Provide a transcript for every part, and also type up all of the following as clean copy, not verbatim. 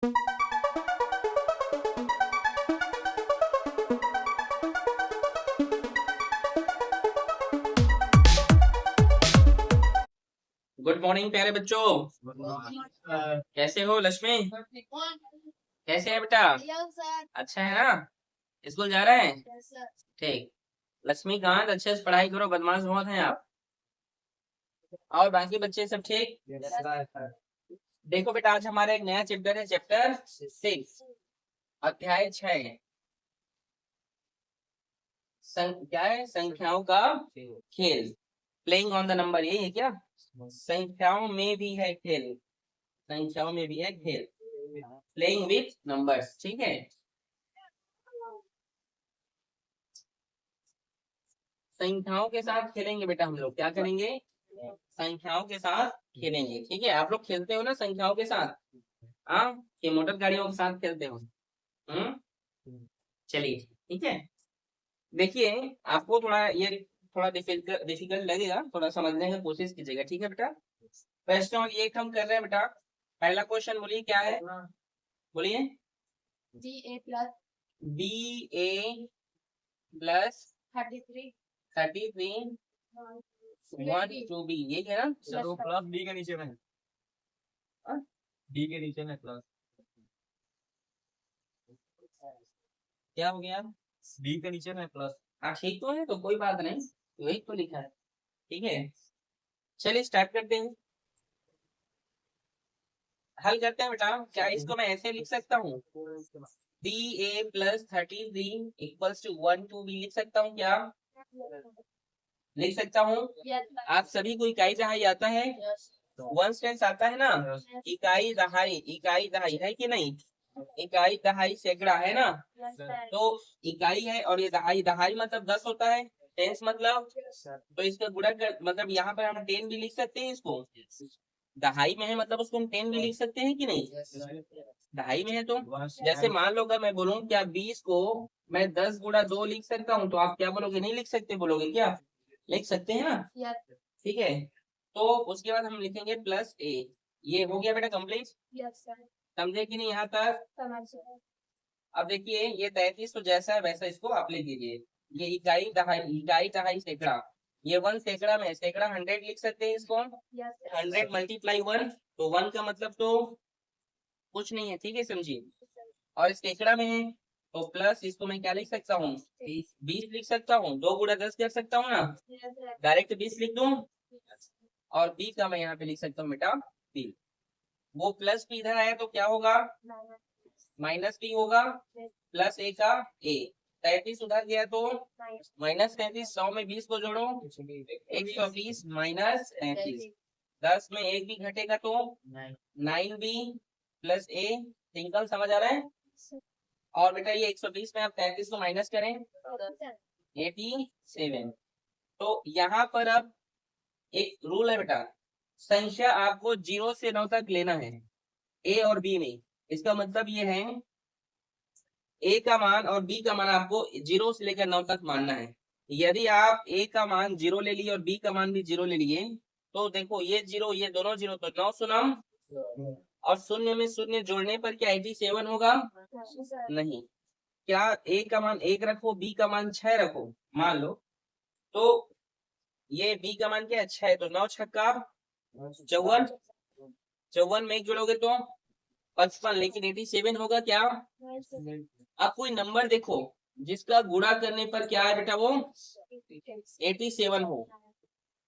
Good morning प्यारे बच्चों। कैसे हो लक्ष्मी? कैसे है बेटा? अच्छा है ना? स्कूल जा रहे हैं? ठीक। लक्ष्मीकांत अच्छे से पढ़ाई करो, बदमाश बहुत हैं आप। और बाकी बच्चे सब ठीक? देखो बेटा, आज हमारा एक नया चैप्टर है, चैप्टर 6, अध्याय 6। क्या है? संख्याओं का खेल। प्लेइंग ऑन द नंबर, यही है क्या? संख्याओं में भी है खेल, संख्याओं में भी है खेल। प्लेइंग विथ नंबर्स, ठीक है। संख्याओं के साथ खेलेंगे बेटा, हम लोग क्या करेंगे? संख्याओं के साथ खेलेंगे, ठीक है। आप लोग खेलते हो ना संख्याओं के साथ? हाँ, कि मोटर गाड़ियों के साथ खेलते हो? चलिए ठीक है। देखिए, आपको थोड़ा ये थोड़ा डिफिकल्ट लगेगा, थोड़ा समझने की कोशिश कीजिएगा, ठीक है बेटा। प्रश्न ये हम कर रहे हैं बेटा। पहला क्वेश्चन बोलिए क्या है? बोलिए। B A plus 33 1 two B, ये है ना? तो प्लस डी के नीचे में, डी के नीचे में प्लस। क्या हो गया? डी के नीचे में प्लस। हाँ ठीक तो है, तो कोई बात नहीं, वही तो लिखा है, ठीक है। चलिए स्टार्ट करते हैं, हल करते हैं बेटा। क्या इसको मैं ऐसे लिख सकता हूँ? B A plus 33 equals to 1 two B, लिख सकता हूँ क्या? लिख सकता हूँ। आप सभी को इकाई दहाई आता है? वन स्टेंस आता है ना? इकाई दहाई है कि नहीं? इकाई दहाई सैकड़ा है ना? तो इकाई है और ये दहाई, दहाई मतलब 10 होता है, टेंस मतलब, तो इसका गुणा कर, मतलब यहाँ पर हम 10 भी लिख सकते हैं इसको। दहाई में है मतलब उसको हम 10 भी लिख सकते हैं कि नहीं? दहाई में है तो जैसे मान लो अगर मैं बोलूँ क्या 20 को मैं 10 गुणा 2 लिख सकता हूँ, तो आप क्या बोलोगे? नहीं लिख सकते बोलोगे क्या? लिख सकते हैं ना? ठीक है। तो उसके बाद हम लिखेंगे प्लस ए। ये हो गया बेटा कंप्लीट, समझे कि नहीं यहाँ तक? अब देखिए ये 33 तो जैसा है वैसा इसको आप लिख दीजिए। ये इकाई दहाई सैकड़ा, ये 1 सैकड़ा में, सैकड़ा 100 लिख सकते हैं इसको। 100 मल्टीप्लाई 1, तो 1 का मतलब तो कुछ नहीं है, ठीक है, समझिए। और इस सैकड़ा में है तो प्लस इसको मैं क्या लिख सकता हूँ? 20 लिख सकता हूँ। 2 गुणा 10 कर सकता हूँ ना? डायरेक्ट 20 लिख दूं। और बी का मैं यहाँ पे लिख सकता हूँ बेटा बी। वो प्लस भी इधर आया तो क्या होगा? माइनस बी होगा। प्लस ए का ए, 33 उधर गया तो माइनस 33। 100 में 20 को जोड़ो, 120 माइनस 33। 10 में 1 भी घटेगा तो 9 बी प्लस ए, सिंगल, समझ आ रहा है? और बेटा ये 120 में आप 33 को माइनस करें, 87। तो यहाँ पर अब एक रूल है बेटा, संख्या आपको 0 से 9 तक लेना है ए और बी में। इसका मतलब ये है ए का मान और बी का मान आपको 0 से लेकर 9 तक मानना है। यदि आप ए का मान 0 ले लिए और बी का मान भी 0 ले लिए, तो देखो ये 0 ये दोनों 0, तो 9 सुनाम, और शून्य में शून्य जोड़ने पर क्या 87 होगा? नहीं। क्या ए का मान 1 रखो, बी का मान 6 रखो, मान लो, तो ये बी का मान क्या है? 6, तो 9 छक्का 54, 54 में 1 जोड़ोगे तो 55, लेकिन 87 होगा क्या? अब कोई नंबर देखो जिसका गुणा करने पर क्या है बेटा? वो 87 हो,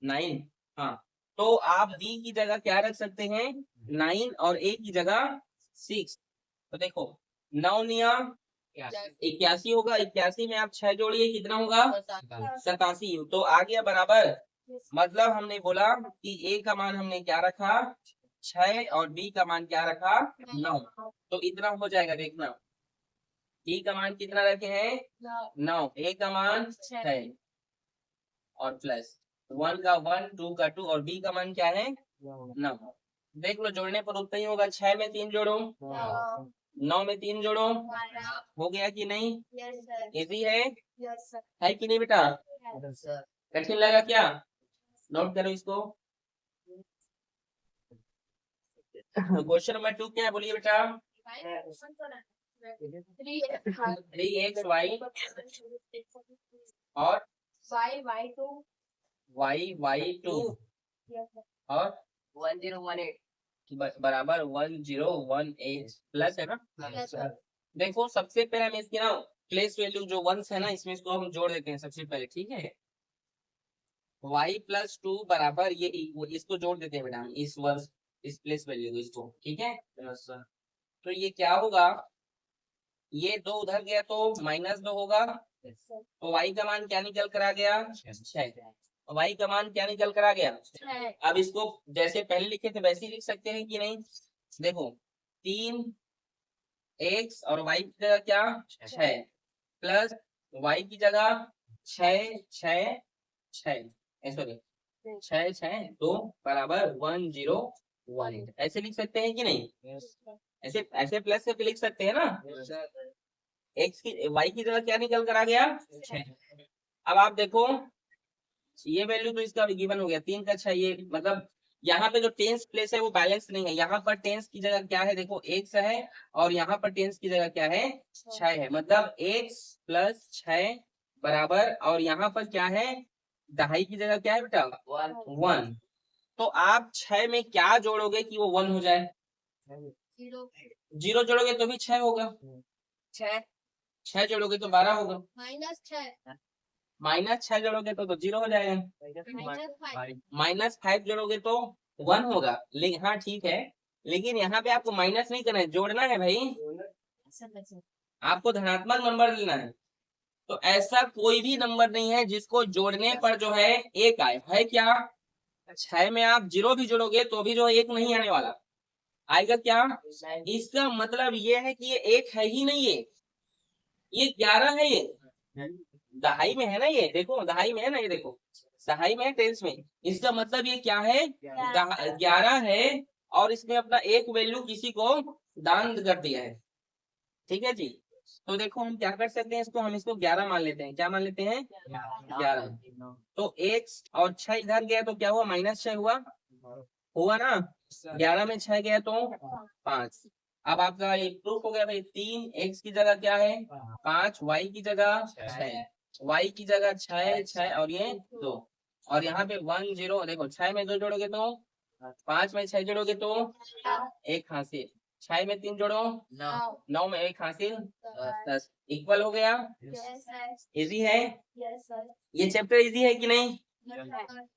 9। हाँ, तो आप बी की जगह क्या रख सकते हैं? 9, और ए की जगह 6। तो देखो 9 निया 81 होगा, 81 में आप 6 जोड़िए, कितना होगा? 87। तो आ गया बराबर। मतलब हमने बोला कि ए का मान हमने क्या रखा? 6, और बी का मान क्या रखा? 9। तो इतना हो जाएगा, देखना बी का मान कितना रखे हैं? 9, ए का मान 6, और प्लस 1 का 1, 2 का 2, और बी का मान क्या है? 9। देख लो जोड़ने पर उतना ही होगा। 6 में 3 जोड़ो, 9 में 3 जोड़ो, हो गया कि नहीं? इजी है कि नहीं बेटा? कठिन लगा क्या? नोट करो इसको। क्वेश्चन नंबर 2 क्या है बोलिए बेटा? 3xy और y2 और 1018 बराबर 1018 प्लस है ना। देखो सबसे पहले हम इसकी ना प्लेस वैल्यू जो वंस है ना इसमें इसको हम जोड़ देते हैं सबसे पहले, ठीक है। y+2 बराबर ये इसको जोड़ देते हैं बेटा हम इस वंस इस प्लेस वैल्यू को इसको, ठीक है। तो ये क्या होगा, ये 2 उधर गया तो -2 होगा, तो y का मान क्या निकल कर आ गया 6। y का मान क्या निकल कर आ गया। अब इसको जैसे पहले लिखे थे वैसे ही लिख सकते हैं कि नहीं। देखो 3x और y की जगह क्या 6 प्लस y की जगह 6 6 6 सॉरी 6 6 2 बराबर 1018 ऐसे लिख सकते हैं कि नहीं। ऐसे ऐसे प्लस से लिख सकते हैं ना। x की y की जगह क्या निकल कर आ गया 6। अब आप देखो ये वैल्यू तो इसका गिवन हो गया 3 का 6, ये मतलब यहाँ पे जो टेंस प्लेस है वो बैलेंस नहीं है। यहाँ पर टेंस की जगह क्या है देखो x है और यहाँ पर टेंस की जगह क्या है 6 है, मतलब x + 6 बराबर और यहाँ पर क्या है दहाई की जगह क्या है बेटा 1। तो आप 6 में क्या जोड़ोगे कि वो 1 हो जाए। 0 जोड़ोगे तो भी 6 होगा, 6 जोड़ोगे तो 12 होगा, -6 जोड़ोगे तो 0 हो जाएगा, -5 जोड़ोगे तो 1 होगा। लेकिन हाँ ठीक है, लेकिन यहाँ पे आपको माइनस नहीं करना है, जोड़ना है भाई, आपको धनात्मक नंबर लेना है। तो ऐसा कोई भी नंबर नहीं है जिसको जोड़ने पर जो है 1 आए, है क्या। 6 में आप 0 भी जोड़ोगे तो भी जो 1 नहीं आने वाला, आएगा क्या। इसका मतलब ये है कि ये 1 है ही नहीं, ये 11 है। ये दहाई में है ना, ये देखो दहाई में है ना, ये देखो दहाई में है टेंस में। इसका मतलब ये क्या है 11 है और इसने अपना एक वैल्यू किसी को दान कर दिया है, ठीक है जी। तो देखो हम क्या कर सकते हैं, इसको हम इसको 11 मान लेते हैं। क्या मान लेते हैं 11। तो x और 6 इधर गया तो क्या हुआ -6 हुआ ना। 11 में 6 गया तो 5। अब आपका ये प्रूफ हो गया भाई। 3x की जगह क्या है 5, y की जगह 6, y की जगह 6 6 और ये 2 और यहाँ पे 1 0। देखो 6 में 2 जोड़ोगे तो 5 में 6 जोड़ोगे तो 1 हासिल, 6 में 3 जोड़ो 9 में 1 हासिल 10 इक्वल हो गया। इजी है ये चैप्टर, इजी है कि नहीं।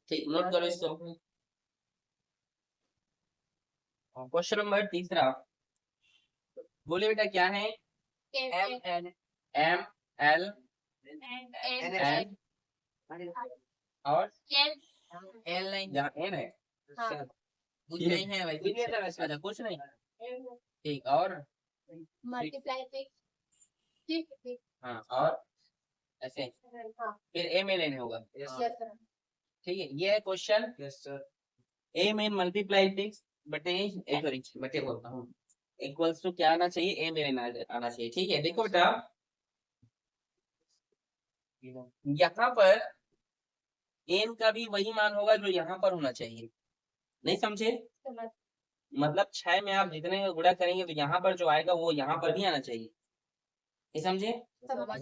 ठीक, नोट करो इसको। क्वेश्चन नंबर 3 बोले बेटा क्या है M L N और जहाँ N है कुछ नहीं है भाई, कुछ नहीं है वैसे, कुछ नहीं। ठीक, और हाँ और ऐसे फिर M L N होगा, ठीक है। ये है क्वेश्चन। M N मल्टीप्लाई 6 बटे बोलता हूँ इक्वल्स टू क्या आना चाहिए M L N आना चाहिए, ठीक है। देखो बेटा यहाँ पर n का भी वही मान होगा जो यहाँ पर होना चाहिए, नहीं समझे। मतलब 6 में आप जितने गुणा करेंगे तो यहाँ पर जो आएगा वो यहाँ पर भी आना चाहिए, नहीं समझे।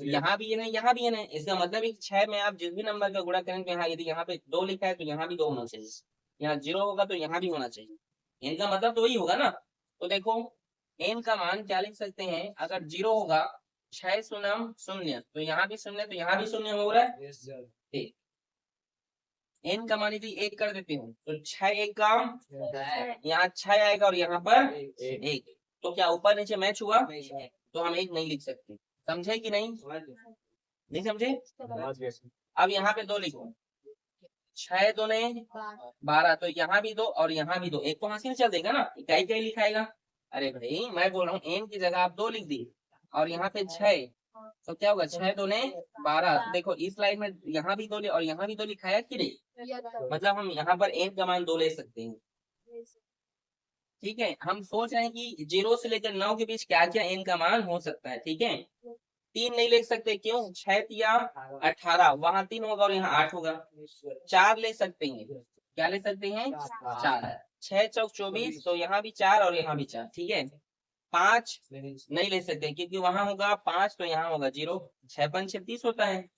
यहाँ भी है, यहाँ भी है। इसका मतलब 6 में आप जिस भी नंबर का गुणा करेंगे तो यहाँ यदि यहाँ पे 2 लिखा है तो यहाँ भी 2 होना चाहिए, यहाँ 0 होगा तो यहाँ भी होना चाहिए। इनका मतलब तो वही होगा ना। तो देखो n का मान क्या लिख सकते हैं, अगर 0 होगा 6 शून्य शून्य तो यहाँ भी शून्य, तो यहाँ भी शून्य हो रहा है। ठीक, n का मान यदि 1 कर देते हो तो 6 1 का यहाँ 6 आएगा और यहाँ पर 1, तो क्या ऊपर नीचे मैच हुआ, तो हम 1 नहीं लिख सकते। समझे कि नहीं, नहीं समझे। अब यहाँ पे 2 लिखो, 6 दूने 12, तो यहाँ भी 2 और यहाँ भी 2, एक तो हासिल चल देगा ना, इकाई इकाई लिखाएगा। अरे भाई मैं बोल रहा हूँ n की जगह आप 2 लिख दी और यहाँ पे 6, तो क्या होगा 6 दूने 12। देखो इस लाइन में यहाँ भी 2 और यहाँ भी 2 लिखाया कि नहीं, मतलब हम यहाँ पर n का मान 2 ले सकते हैं, ठीक है। हम सोच रहे हैं कि 0 से लेकर 9 के बीच क्या क्या n का मान हो सकता है, ठीक है। 3 नहीं ले सकते, क्यों 6 या 18, वहां 3 होगा और यहाँ 8 होगा। 4 ले सकते हैं, क्या ले सकते हैं 4, 6 चौक 24, तो यहाँ भी 4 और यहाँ भी 4, ठीक है। 5 नहीं ले सकते क्योंकि वहां होगा 5 तो यहाँ होगा 0। 6 पंच 36 होता है,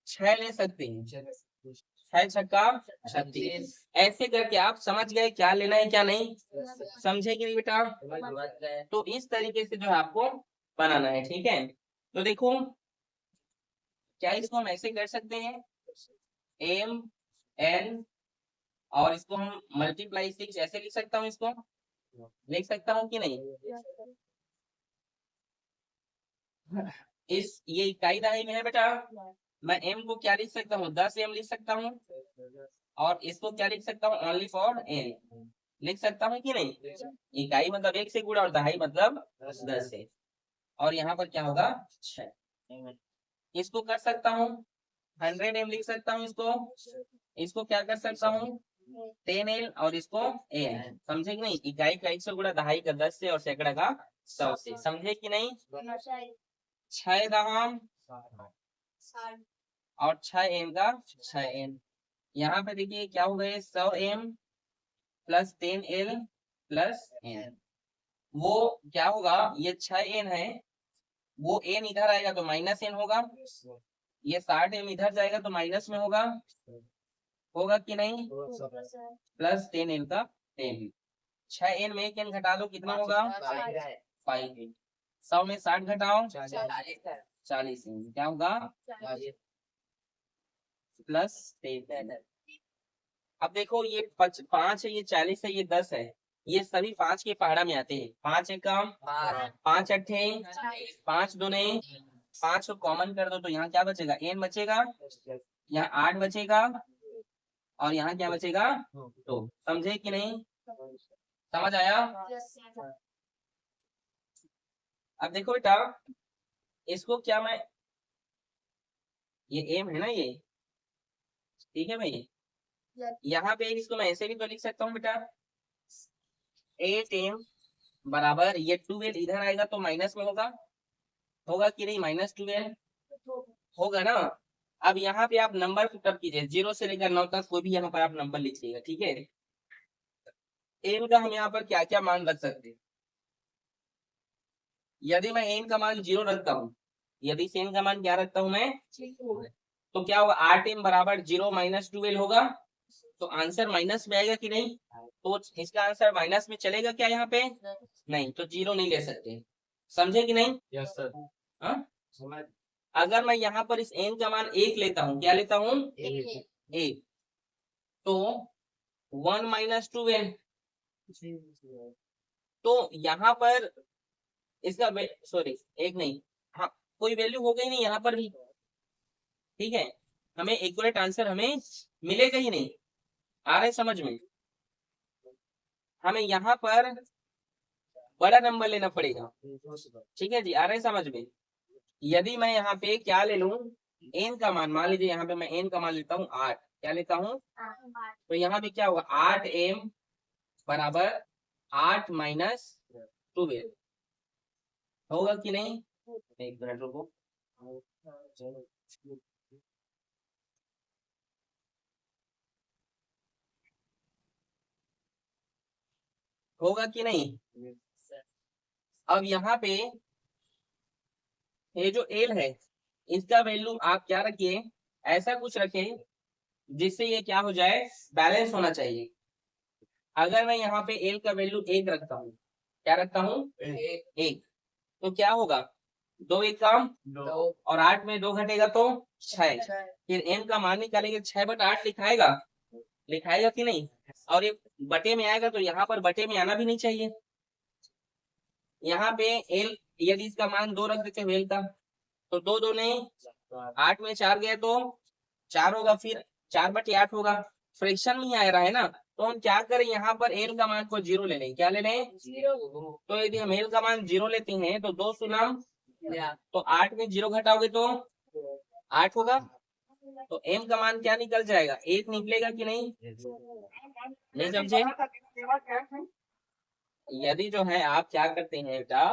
6 ले सकते हैं, 6 छक्का 36। ऐसे करके आप समझ गए क्या लेना है क्या नहीं, समझे कि नहीं बेटा। तो इस तरीके से जो है आपको बनाना है, ठीक है। तो देखो क्या इसको हम ऐसे कर सकते हैं, एम एन और इसको हम मल्टीप्लाई 6 ऐसे लिख सकता हूँ, इसको लिख सकता हूँ कि नहीं। इस ये इकाई दहाई में है बेटा, मैं m को क्या लिख सकता हूँ, 10 m लिख सकता हूँ, और इसको क्या लिख सकता हूँ, ओनली फॉर n लिख सकता हूँ कि नहीं। इकाई मतलब 1 से गुणा और दहाई मतलब 10 से, और यहाँ पर क्या होगा 6। इसको कर सकता हूँ 100 m लिख सकता हूँ, इसको क्या कर सकता हूँ 10 l और इसको n, समझे कि नहीं। इकाई का 100 गुणा दहाई का 10 से और सैकड़ा का 100 से, समझे कि नहीं। 6 दहाम और 6 n का 6 n, यहाँ पे देखिए क्या हो गए 100 m plus 10 l plus n, वो क्या होगा, ये 6 n है, वो n इधर आएगा तो माइनस n होगा, ये 60 m इधर जाएगा तो माइनस में होगा कि नहीं, प्लस 10 n का 10। 6 n में 1 n घटा दो कितना होगा 5। 100 में 60 घटाओ 40 n, क्या होगा प्लस 10। अब देखो ये 5 है, ये 40 है, ये 10 है, ये सभी 5 के पहाड़ा में आते हैं। 5 एकम 5 अट्ठे 5 दूने 5 को कॉमन कर दो तो यहाँ क्या बचेगा, n बचेगा, यहाँ 8 बचेगा, और यहाँ क्या बचेगा 2। समझे कि नहीं, समझ आया। अब देखो बेटा इसको क्या मैं, ये m है ना ये, ठीक है भाई, यहाँ पे इसको मैं ऐसे भी तो लिख सकता हूँ बेटा, 8m बराबर ये 12 इधर आएगा तो माइनस में होगा कि नहीं, -12 होगा ना। अब यहाँ पे आप नंबर पुटअप कीजिए 0 से लेकर 9 तक, कोई भी यहाँ पर आप नंबर लिखिएगा, ठीक है। एम का हम यहाँ पर क्या क्या मान रख सकते हैं, यदि मैं एम का मान 0 रखता हूँ, यदि एम का मान क्या रखता हूँ मैं, तो क्या होगा 8m बराबर 0 - 12 होगा, तो आंसर माइनस में आएगा कि नहीं। तो इसका आंसर माइनस में चलेगा क्या यहाँ पे, नहीं, तो 0 नहीं ले सकते, समझे कि नहीं। Yes sir. हाँ, अगर मैं यहाँ पर इस n का मान 1 लेता हूँ, क्या लेता हूँ 1, तो 1 - 12, तो यहाँ पर इसका सॉरी 1 नहीं, हाँ कोई वैल्यू हो गई नहीं यहाँ पर भी, ठीक है, हमें एक्यूरेट आंसर हमें मिलेगा ही नहीं। आ रहा है समझ में, हमें यहाँ पर बड़ा नंबर लेना पड़ेगा, ठीक है जी, आ रहा है समझ में। यदि मैं यहाँ पे क्या ले लूं, n का मान, मान लीजिए यहाँ पे मैं n का मान लेता हूँ 8, क्या लेता हूँ, तो यहाँ पे क्या होगा 8m बराबर 8 - 12 होगा कि नहीं। एक मिनट रुको, होगा कि नहीं। अब यहाँ पे ये जो एल है इसका वैल्यू आप क्या रखिए, ऐसा कुछ रखें जिससे ये क्या हो जाए, बैलेंस होना चाहिए। अगर मैं यहाँ पे एल का वैल्यू 1 रखता हूँ, क्या रखता हूँ 1, तो क्या होगा 2 1 काम 2, और 8 में 2 घटेगा तो 6, फिर n का मान निकालेंगे 6/8 लिखाएगा कि नहीं, और ये बटे में आएगा तो यहाँ पर बटे में आना भी नहीं चाहिए। यहाँ पे एल यदि इसका मान 2 रख देते हैं एल का, तो 2 दूने 8 में 4 गए तो 4 होगा, फिर 4/8 होगा, फ्रैक्शन में ही आ रहा है ना, तो हम क्या करें यहाँ पर एल का मान को 0 ले लें, क्या ले लें 0। तो यदि हम एल का मान 0 लेते हैं तो 2 सुना, तो 8 में 0 घटाओगे तो 8 होगा, तो m का मान क्या निकल जाएगा 1 निकलेगा कि नहीं, नहीं समझे। यदि जो है आप क्या करते हैं बेटा,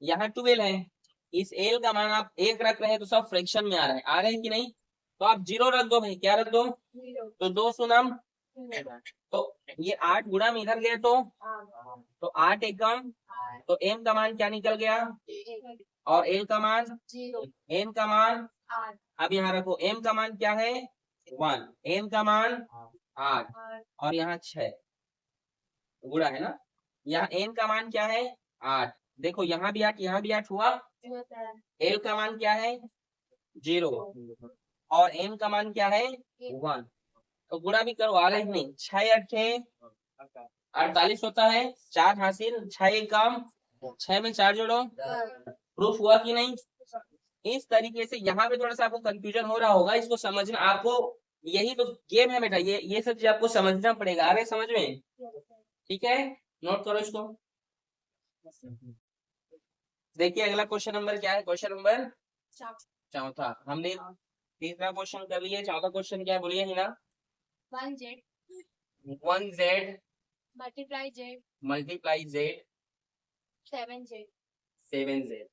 यहाँ 12 है, इस l का मान आप 1 रख रहे हैं तो सब फ्रैक्शन में आ रहे हैं कि नहीं, तो आप 0 रख दो भाई, क्या रख दो, तो 2 सुनम, तो ये 8 गुणा में इधर गया तो 8 एकम, तो m का मान क्या निकल गया और l का मान, n का मान, अब यहाँ रखो m का मान क्या है 1, n का मान 8 और यहाँ 6 गुणा है ना। यहाँ n का मान क्या है 8, देखो यहाँ भी 8 यहाँ भी 8 हुआ। l का मान क्या है 0 और m का मान क्या है 1, तो गुणा भी करो आ रहा है नहीं। 6 8 48 होता है, 4 हासिल, 6 कम, 6 में 4 जोड़ो, प्रूफ हुआ कि नहीं। इस तरीके से यहाँ पे थोड़ा सा आपको कंफ्यूजन हो रहा होगा, इसको समझना आपको, यही तो गेम है बेटा, ये सब चीज आपको समझना पड़ेगा। आ रहे समझ में, ठीक है, नोट करो इसको। देखिए अगला क्वेश्चन नंबर क्या है, क्वेश्चन नंबर चौथा। हमने तीसरा क्वेश्चन कर लिया, चौथा क्वेश्चन क्या है बोलिए ही ना। 1z multiply z 7z।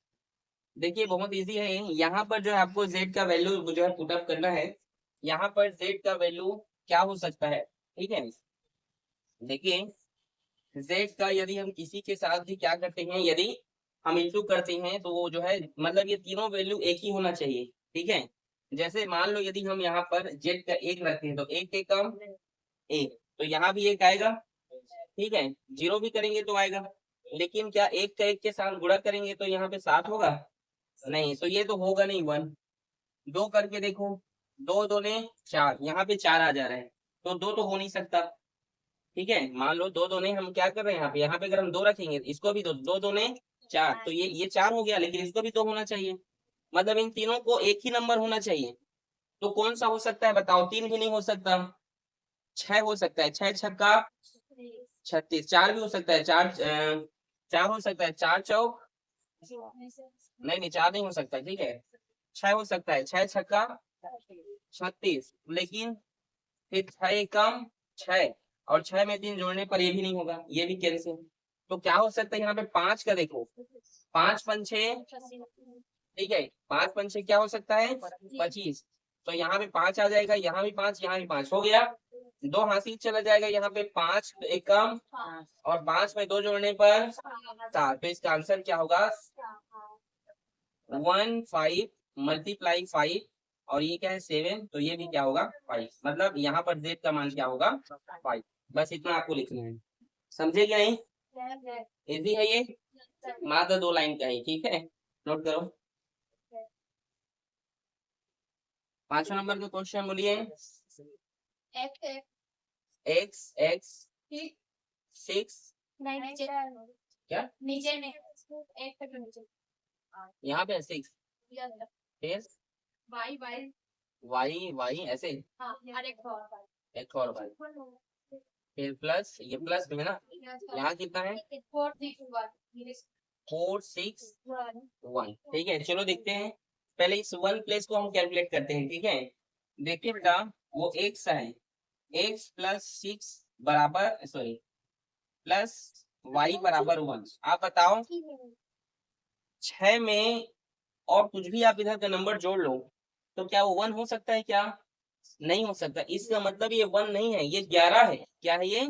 देखिए बहुत इजी है, यहाँ पर जो है आपको z का वैल्यू जो है पुटअप करना है। यहाँ पर z का वैल्यू क्या हो सकता है, ठीक है। देखिए z का यदि हम किसी के साथ भी क्या करते हैं, यदि हम इंटू करते हैं तो वो जो है मतलब ये तीनों वैल्यू एक ही होना चाहिए, ठीक है। जैसे मान लो यदि हम यहाँ पर z का 1 रखते हैं तो 1 के कम 1, तो यहाँ भी 1 आएगा, ठीक है। 0 भी करेंगे तो आएगा, लेकिन क्या 1 का 1 के साथ गुणा करेंगे तो यहाँ पे 7 होगा नहीं, तो ये तो होगा नहीं 1। 2 करके देखो, 2 2 ने 4, यहाँ पे 4 आ जा रहा है, तो 2 तो हो नहीं सकता, ठीक है। मान लो 2 2 ने हम क्या कर रहे हैं यहाँ पे अगर हम 2 रखेंगे इसको भी 2 2 2 ने 4, तो ये 4 हो गया, लेकिन इसको भी 2 होना चाहिए, मतलब इन तीनों को एक ही नंबर होना चाहिए। तो कौन सा हो सकता है बताओ, 3 भी नहीं हो सकता, 6 हो सकता है, 6 छक्का 36, 4 भी हो सकता है, 4 हो सकता है, 4 चौक नहीं 4 नहीं हो सकता, ठीक है। 6 हो सकता है, 6 छक्का 36, लेकिन फिर 6 कम 6 और 6 में 3 जोड़ने पर ये भी नहीं होगा, ये भी कैंसिल। तो क्या हो सकता है यहाँ पे 5 का देखो, 5 5 6, ठीक है, 5 5 6 क्या हो सकता है 25, तो यहाँ पे 5 आ जाएगा, यहाँ भी 5 यहाँ भी 5 हो गया, 2 हासिल चला जाएगा, यहाँ पे 5 एक कम और 5 में 2 जोड़ने पर 7, तो इसका आंसर क्या होगा 1 5 मल्टीप्लाई 5 और ये क्या है 7, तो ये भी क्या होगा 5, मतलब यहाँ पर z का मान क्या होगा 5। बस इतना आपको लिखना है, समझे क्या नहीं, इजी है ये, मात्र 2 लाइन का है, ठीक है, नोट करो। 5वां नंबर का क्वेश्चन बोलिए। x x 6 क्या नीचे में एक तक नीचे यहाँ पे 6, फिर वाई वाई y y ऐसे हाँ और एक और y, फिर प्लस, ये प्लस में है ना, यहाँ कितना है 4 6 1, ठीक है। चलो देखते हैं, पहले इस 1 प्लेस को हम कैलकुलेट करते हैं, ठीक है। देखिए बेटा वो x है, x प्लस 6 बराबर सॉरी प्लस y बराबर 1। आप बताओ 6 में और कुछ भी आप इधर का नंबर जोड़ लो तो क्या वो 1 हो सकता है, क्या नहीं हो सकता, इसका मतलब ये 1 नहीं है, ये 11 है, क्या है ये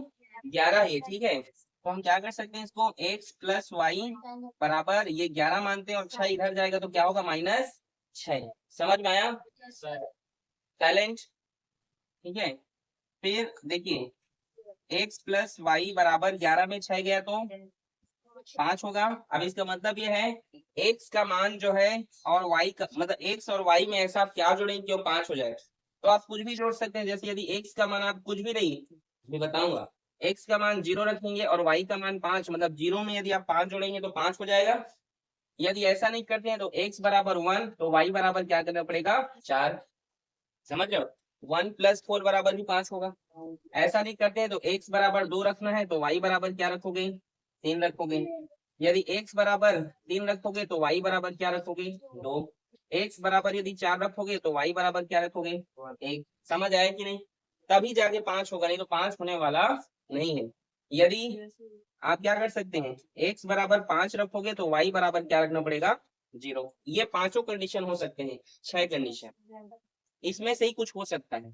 11 है, ठीक है। तो हम क्या कर सकते हैं इसको x प्लस वाई बराबर ये 11 मानते हैं और 6 इधर जाएगा तो क्या होगा -6, समझ में आया, साइलेंट, ठीक है। फिर देखिए x प्लस वाई बराबर 11 में 6 गया तो 5 होगा। अब इसका मतलब ये है x का मान जो है और y का मतलब x और y में ऐसा आप क्या जोड़ेंगे कि वो 5 हो जाए, तो आप कुछ भी जोड़ सकते हैं। जैसे यदि x का मान आप कुछ भी नहीं, मैं बताऊंगा, x का मान 0 रखेंगे और y का मान 5, मतलब 0 में यदि आप 5 जोड़ेंगे तो 5 हो जाएगा। यदि ऐसा नहीं करते हैं तो x बराबर 1 तो y बराबर क्या करना पड़ेगा 4, समझ रहे हो, 1 प्लस 4 बराबर भी 5 होगा। ऐसा नहीं करते हैं तो x बराबर 2 रखना है तो y बराबर क्या रखोगे 3 रखोगे। यदि x बराबर 3 रखोगे तो y बराबर क्या रखोगे 2, x बराबर यदि 4 रखोगे तो y बराबर क्या रखोगे 1। समझ आया कि नहीं, तभी जाके 5 होगा, नहीं तो 5 होने वाला नहीं है। यदि आप क्या कर सकते हैं x बराबर 5 रखोगे तो y बराबर क्या रखना पड़ेगा 0। ये पांचों कंडीशन हो सकते हैं, 6 कंडीशन, इसमें से ही कुछ हो सकता है।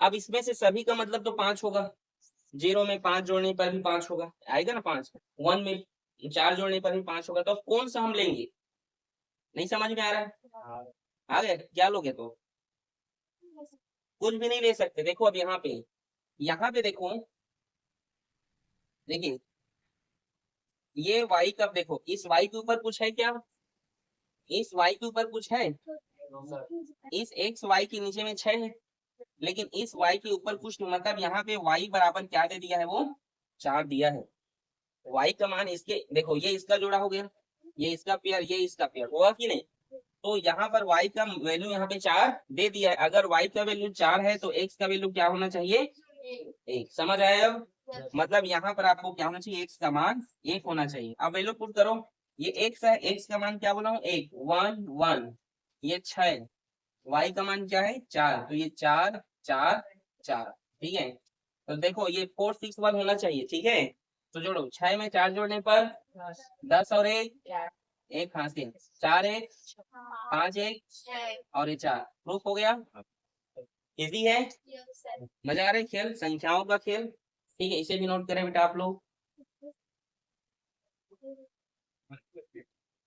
अब इसमें से सभी का मतलब तो 5 होगा, 0 में 5 जोड़ने पर भी 5 होगा, आएगा ना 5। 1 में 4 जोड़ने पर भी 5 होगा, तो कौन सा हम लेंगे? नहीं समझ में आ रहा है? आ गया? क्या लोगे तो? कुछ भी नहीं ले सकते। देखो अब यहाँ पे देखो, देखिए ये y कब, देखो इस y के ऊपर कुछ है क्या? इस y के ऊपर कुछ है? इस x y के नीचे में 6 है, लेकिन इस y के ऊपर कुछ नहीं, मतलब यहाँ पे y बराबर क्या दे दिया है? वो 4 दिया है। y का मान इसके, देखो ये इसका जोड़ा हो गया, ये इसका पेयर, ये इसका पेयर होगा कि नहीं? तो यहाँ पर y का वैल्यू यहाँ पे 4 दे दिया है। अगर y का वैल्यू 4 है तो x का वैल्यू क्या होना चाहिए? 1। समझ आया अब? मतलब यहाँ पर आपको क्या होना चाहिए? x का मान 1 होना चाहिए। अब वैल्यू पुट करो, ये x है, x का मान क्या बोला हूँ? 1 1 1, ये 6, y का मान क्या है? 4, तो ये 4 4 4, ठीक है। तो देखो ये 4 6 1 होना चाहिए, ठीक है। तो जोड़ो, 6 में 4 जोड़ने पर 10 और 1 हासिल, 4 1 5 1 और ये 4, प्रूफ हो गया। इजी है, मजा आ रहा है खेल, संख्याओं का खेल, ठीक है। इसे भी नोट करें बेटा आप लोग।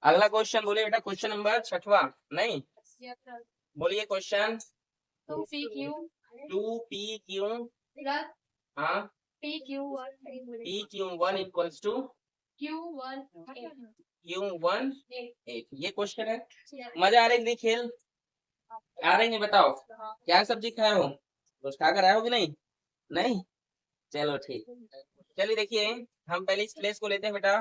अगला क्वेश्चन बोलिए बेटा, क्वेश्चन नंबर 6वां, नहीं बोलिए क्वेश्चन 2PQ 2PQ, plus हाँ PQ1 PQ1 equals to Q1 Q1 8, ये क्वेश्चन है। मजा आ रहा है कि नहीं खेल? आ रही नहीं? बताओ क्या सब्जी खाए हो? कुछ खा कर आए हो कि नहीं? नहीं, चलो ठीक। चलिए देखिए, हम पहले इस प्लेस को लेते हैं बेटा,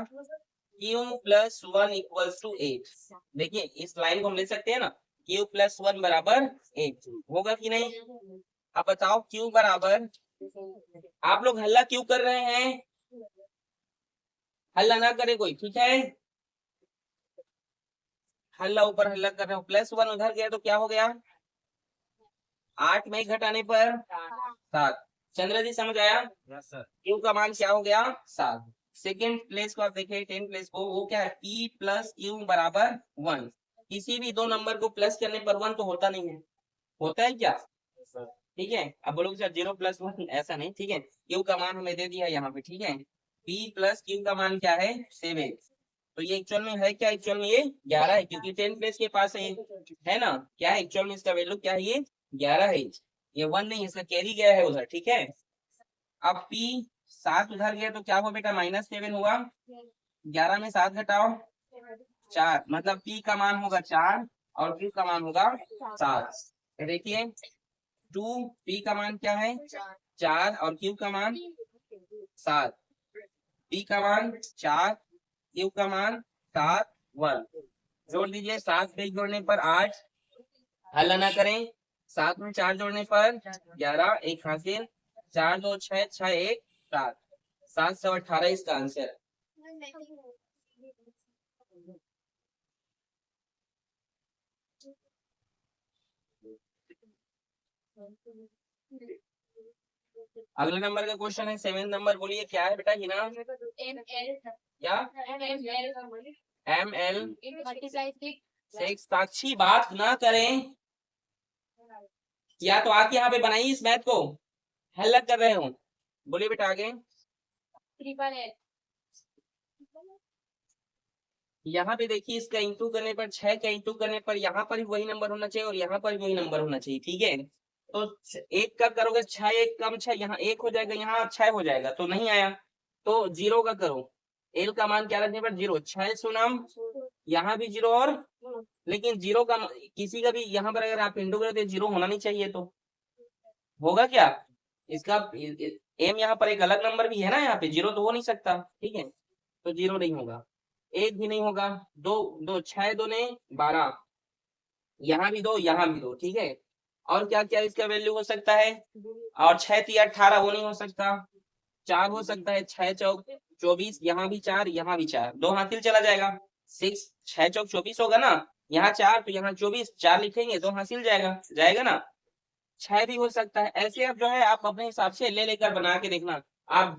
Q प्लस 1 इक्वल्स टू 8। देखिए इस लाइन को हम ले सकते हैं ना, Q प्लस 1 बराबर 8 होगा कि नहीं? अब बताओ Q बराबर, आप लोग हल्ला क्यों कर रहे हैं? हल्ला ना करे कोई, ठीक है। हल्ला ऊपर हल्ला कर रहे हो। प्लस 1 उधर गया तो क्या हो गया? 8 में घटाने पर 7। चंद्र जी समझ आया? Yes sir. Q का मान क्या हो गया? 7। सेकेंड प्लेस को आप देखिए, 10 प्लेस को, वो क्या है? P प्लस Q बराबर 1। किसी भी दो नंबर को प्लस करने पर 1 तो होता नहीं है, होता है क्या? ठीक है। अब बोलोगे सर 0 प्लस 1, ऐसा नहीं, ठीक है। Q का मान हमें दे दिया यहाँ पे, ठीक है। P प्लस Q का मान क्या है? 7। तो ये एक्चुअल में है क्या? एक्चुअल में ये 11 है, क्योंकि 10 प्लेस के पास है ना। क्या है एक्चुअल में इसका वैल्यू? क्या है? ये 11 है, ये 1 नहीं, इसका कैरी गया है उधर, ठीक है। अब P 7 उधर गया तो क्या हुआ बेटा? -7 हुआ। 11 में 7 घटाओ 4, मतलब P का मान होगा 4 और Q का मान होगा 7। देखिए 2P का मान क्या है? 4 और Q का मान 7। P का मान 4, Q का मान 7 1। जोड़ दीजिए, 7 से जोड़ने पर 8, हल्ला ना करें। 7 में 4 जोड़ने पर 11, 1 हासिल, 4 2 6 6 1 7, 7 से 18 इसका आंसर। अगले नंबर का क्वेश्चन है 7 नंबर, बोलिए क्या है बेटा? हिना क्या? ML multiply 6। साक्षी बात ना करें, या तो आके यहाँ पे बनाइए इस मैथ को, हल्ला कर रहे हो। बोलिए बेटा आगे। 888 यहाँ पे देखिए, इसका इंटू करने पर 6 का इंटू करने पर यहाँ पर भी वही नंबर होना चाहिए और यहाँ पर भी वही नंबर होना चाहिए, ठीक है। तो 1 का करोगे 6 1 कम 6, यहाँ 1 हो जाएगा, यहाँ 6 हो जाएगा, तो नहीं आया। तो 0 का करो, L का मान क्या रखने पर? 0। 6 सुनम, यहाँ भी 0 और, लेकिन 0 का किसी का भी यहाँ पर अगर आप इंटू करें तो 0 होना नहीं चाहिए, तो होगा क्या? इसका M यहाँ पर एक अलग नंबर भी है ना, यहाँ पे 0 तो हो नहीं सकता, ठीक है। तो 0 नहीं होगा, 1 भी नहीं होगा। 2 2 6 2 ने 12, यहाँ भी 2 यहाँ भी 2, ठीक है। और क्या क्या इसका वैल्यू हो सकता है? और 6 3 18, वो नहीं हो सकता। 4 हो सकता है, 6 चौक 24, यहाँ भी 4 यहाँ भी 4, 2 हासिल चला जाएगा। 6 6 चौक 24 होगा ना, यहाँ 4 तो यहाँ 24, 4 लिखेंगे 2 हासिल जाएगा, जाएगा ना। 6 भी हो सकता है। ऐसे आप जो है आप अपने हिसाब से ले लेकर बना के देखना। आप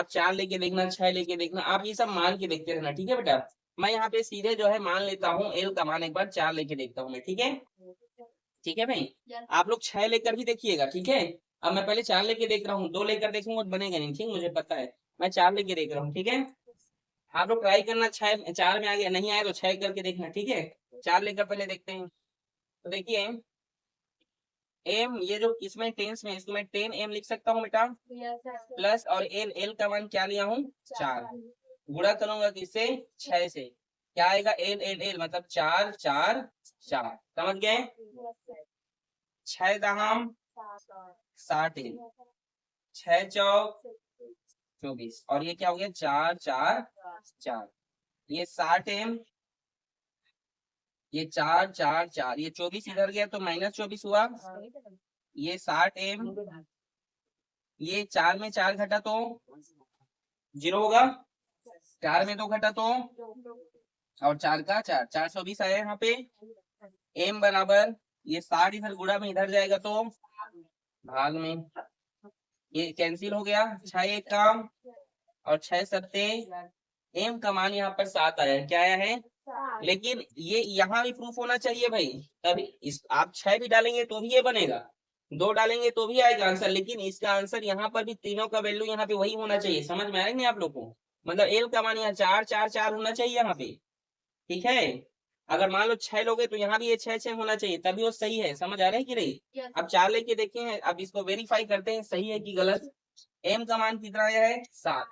4 लेके देखना, 6 लेके देखना, आप ये सब मान के देखते रहना, ठीक है बेटा। मैं यहाँ पे सीधे जो है मान लेता हूँ, L का मान एक बार 4 लेके देखता हूँ मैं, ठीक है। ठीक है भाई, आप लोग 6 लेकर भी देखिएगा, ठीक है। अब मैं पहले 4 लेके देख रहा हूँ, 2 लेकर देखूंगा तो बनेगा नहीं, ठीक, मुझे पता है। मैं 4 लेके देख रहा हूँ, ठीक है। आप लोग ट्राई करना, 4 में आ गया, नहीं आया तो 6 करके देखना, ठीक है। 4 लेकर पहले देखते हैं। तो देखिए एम, ये जो इसमें टेंस में, इसको मैं 10 एम लिख सकता हूँ बेटा, प्लस और एल, एल का मान क्या लिया हूँ 4, गुणा करूंगा किससे 6 से, क्या आएगा एल एल एल मतलब 4 4 4, समझ गए। 6 दहम 60 एल, 6 चौक 24, और ये क्या हो गया 4 4 4, ये 60 एम, ये 4 4 4, ये 24 इधर गया तो -24 हुआ, ये 60 एम, ये 4 में 4 घटा तो 0 होगा, 4 में 2 घटा तो, और 4 का 4, 420 आया यहाँ पे। एम बराबर ये 60 इधर गुणा में इधर जाएगा तो भाग में, ये कैंसिल हो गया, 6 एक काम और 6 सत्ते, एम का मान यहाँ पर 7 आया, क्या आया है, लेकिन ये यहाँ भी प्रूफ होना चाहिए भाई, तभी इस आप 6 भी डालेंगे तो भी ये बनेगा, 2 डालेंगे तो भी आएगा आंसर, लेकिन इसका आंसर यहाँ पर भी तीनों का वैल्यू यहाँ पे वही होना चाहिए, समझ में आया नहीं आप लोग को, मतलब एल का मान यहाँ 4 4 4 होना चाहिए यहाँ पे, ठीक है। अगर मान लो 6 लोगे तो यहाँ भी ये 6 6 होना चाहिए, तभी वो सही है, समझ आ रहा है कि नहीं। अब 4 लेके देखे हैं, अब इसको वेरीफाई करते हैं सही है कि गलत। एम का मान कितना आया है 7,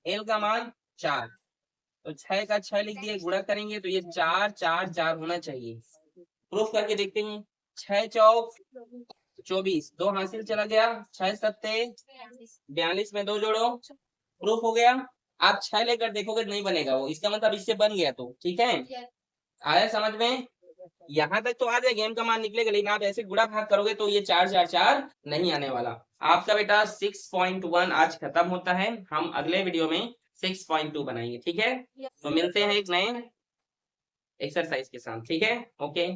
एल का मान 4, तो 6 का 6 लिख दिए, गुणा करेंगे तो ये 4 4 4 होना चाहिए, प्रूफ करके देखते हैं। 6 चौक 24, 2 हासिल चला गया, 6 सत्ते 42 में 2 जोड़ो, प्रूफ हो गया। आप 6 लेकर देखोगे नहीं बनेगा वो, इसका मतलब इससे बन गया, तो ठीक है, आया समझ में, यहाँ तक तो आ जाएगा, गेम का मान निकलेगा, लेकिन आप ऐसे गुणा भाग करोगे तो ये 4 4 4 नहीं आने वाला। आपका बेटा 6.1 आज खत्म होता है, हम अगले वीडियो में 6.2 बनाएंगे, ठीक है। तो मिलते हैं एक नए एक्सरसाइज के साथ, ठीक है, ओके।